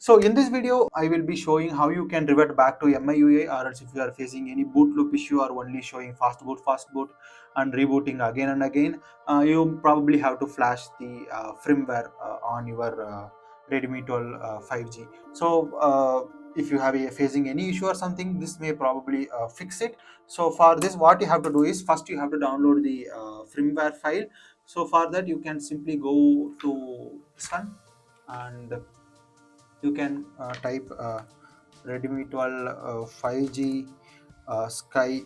So in this video, I will be showing how you can revert back to MIUI, or else if you are facing any boot loop issue or only showing fastboot and rebooting again and again, you probably have to flash the firmware on your Redmi 12 5G. So if you have facing any issue or something, this may probably fix it. So for this, what you have to do is first you have to download the firmware file. So for that, you can simply go to this one and you can type Redmi 12 5G Sky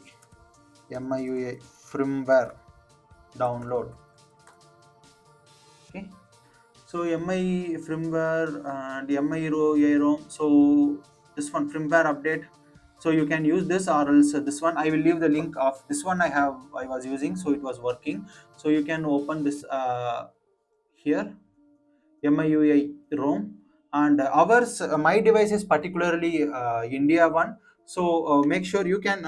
MIUI firmware download. Okay, so MI firmware and MIUI ROM. So this one firmware update. So you can use this, or else this one. I will leave the link of this one. I was using, so it was working. So you can open this here. MIUI ROM, and ours my device is particularly India one, so make sure you can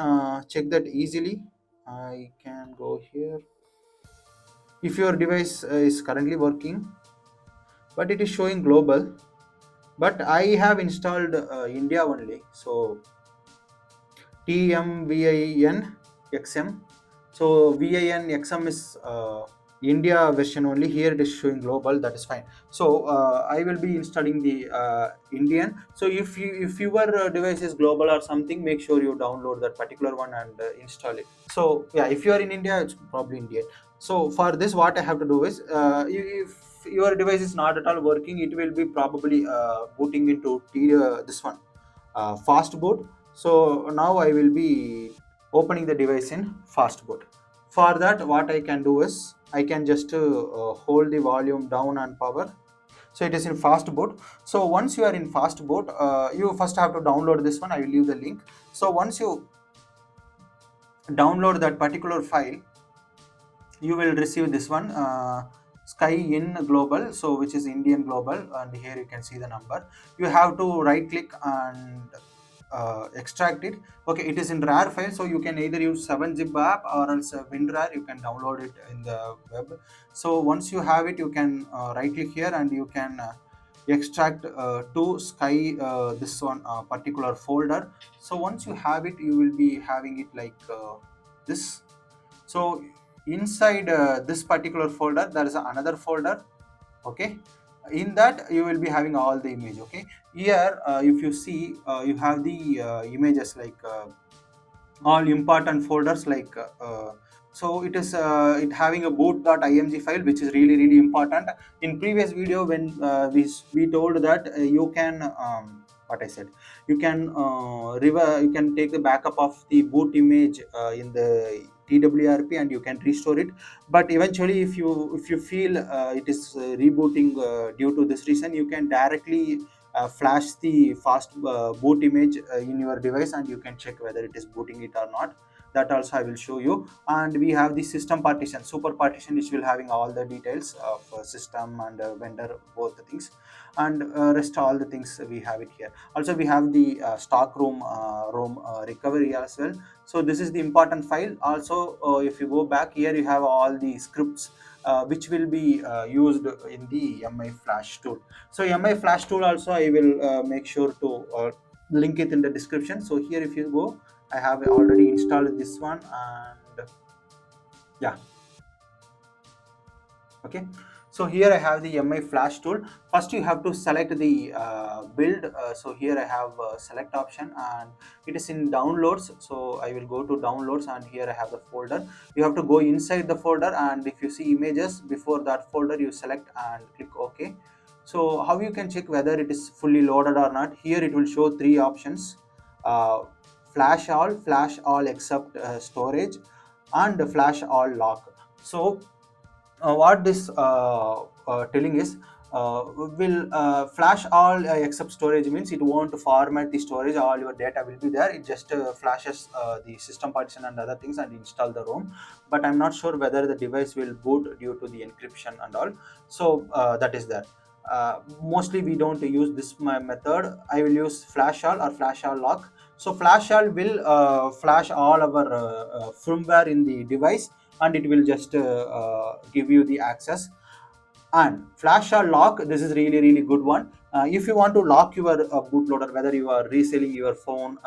check that easily. I can go here if your device is currently working, but it is showing global, but I have installed India only. So TMVIN XM. So VIN XM is India version only. Here it is showing global. That is fine. So I will be installing the Indian. So if your device is global or something, make sure you download that particular one and install it. So yeah, if you are in India, it's probably Indian. So for this, what I have to do is, if your device is not at all working, it will be probably booting into this one, Fastboot. So now I will be opening the device in Fastboot. For that, what I can do is I can just hold the volume down and power. So it is in Fastboot. So once you are in Fastboot, you first have to download this one. I will leave the link. So once you download that particular file, you will receive this one, Sky in global, so which is Indian global, and here you can see the number. You have to right click and extract it. Okay, it is in RAR file, so you can either use 7-zip app or else WinRAR. You can download it in the web. So once you have it, you can right click here and you can extract to Sky this one particular folder. So once you have it, you will be having it like this. So inside this particular folder, there is another folder. Okay, in that you will be having all the image. Okay, here if you see, you have the images like all important folders like so it is it having a boot.img file, which is really important. In previous video, when we told that you can what I said, you can you can take the backup of the boot image in the TWRP and you can restore it. But eventually, if you feel it is rebooting due to this reason, you can directly flash the fast boot image in your device and you can check whether it is booting it or not. That also I will show you. And we have the system partition, super partition, which will having all the details of system and vendor, both the things, and rest all the things we have it here. Also we have the stock ROM recovery as well. So this is the important file. Also if you go back here, you have all the scripts which will be used in the MI Flash tool. So MI Flash tool also I will make sure to link it in the description. So here if you go, I have already installed this one, and yeah, okay. So here I have the MI Flash tool. First you have to select the build. So here I have select option and it is in downloads. So I will go to downloads and here I have the folder. You have to go inside the folder, and if you see images before that folder, you select and click OK. So how you can check whether it is fully loaded or not? Here it will show three options: flash all except storage, and flash all lock. So what this telling is, will flash all except storage means it won't format the storage, all your data will be there. It just flashes the system partition and other things and install the ROM. But I'm not sure whether the device will boot due to the encryption and all. So that is there. Mostly we don't use this method. I will use flash all or flash all lock. So flash all will flash all our firmware in the device, and it will just give you the access. And flash all lock, this is really good one. If you want to lock your bootloader, whether you are reselling your phone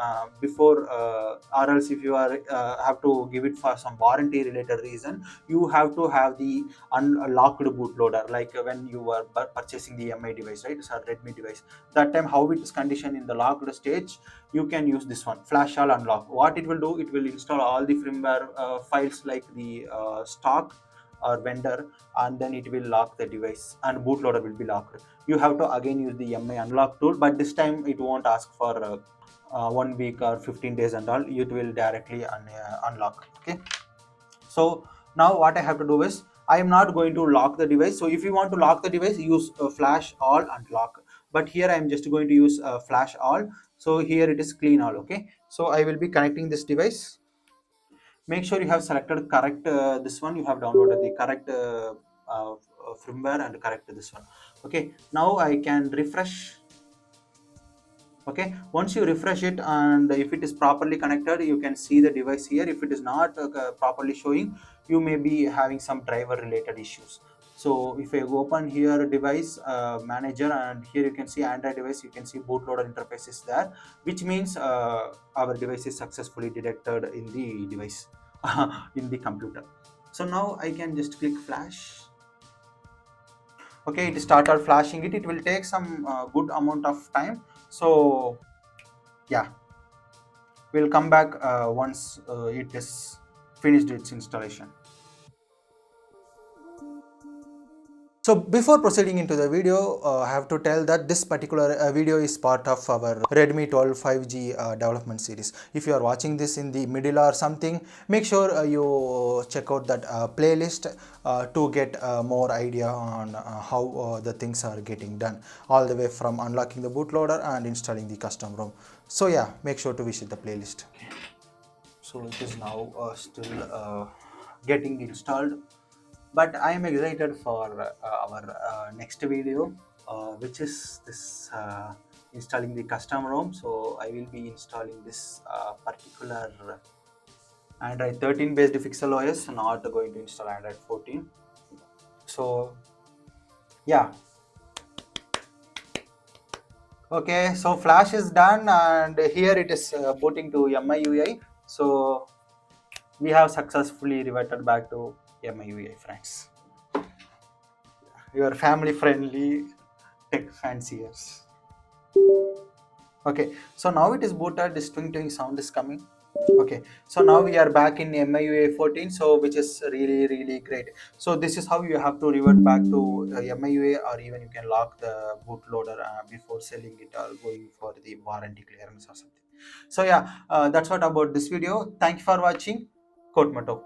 before, or else if you are have to give it for some warranty related reason, you have to have the unlocked bootloader, like when you were purchasing the MI device, right? It's a Redmi device. That time how it is conditioned in the locked stage, you can use this one, flash all unlock. What it will do, it will install all the firmware files like the stock or vendor, and then it will lock the device and bootloader will be locked. You have to again use the MI unlock tool, but this time it won't ask for 1 week or 15 days and all. It will directly unlock. Okay, so now what I have to do is, I am not going to lock the device. So if you want to lock the device, use flash all unlock, but here I am just going to use flash all. So here it is clean all. Okay, so I will be connecting this device. Make sure you have selected correct this one, you have downloaded the correct firmware and correct this one. Okay, now I can refresh. Okay, once you refresh it, and if it is properly connected, you can see the device here. If it is not properly showing, you may be having some driver related issues. So if I open here device manager, and here you can see Android device, you can see bootloader interface is there, which means our device is successfully detected in the device in the computer. So now I can just click flash. Okay, it started flashing it. It will take some good amount of time. So yeah, we'll come back once it is finished its installation. So before proceeding into the video, I have to tell that this particular video is part of our Redmi 12 5G development series. If you are watching this in the middle or something, make sure you check out that playlist to get more idea on how the things are getting done, all the way from unlocking the bootloader and installing the custom ROM. So yeah, make sure to visit the playlist. So it is now still getting installed, but I am excited for our next video, which is this installing the custom ROM. So I will be installing this particular Android 13 based Pixel OS, not going to install Android 14. So yeah, okay, so flash is done, and here it is booting to MIUI. So we have successfully reverted back to MIUI, friends. Your family friendly tech fanciers. Okay, so now it is booted, this twing sound is coming. Okay, so now we are back in MIUI 14, so which is really great. So this is how you have to revert back to MIUI, or even you can lock the bootloader before selling it or going for the warranty clearance or something. So yeah, that's what about this video. Thank you for watching. Kote Mato.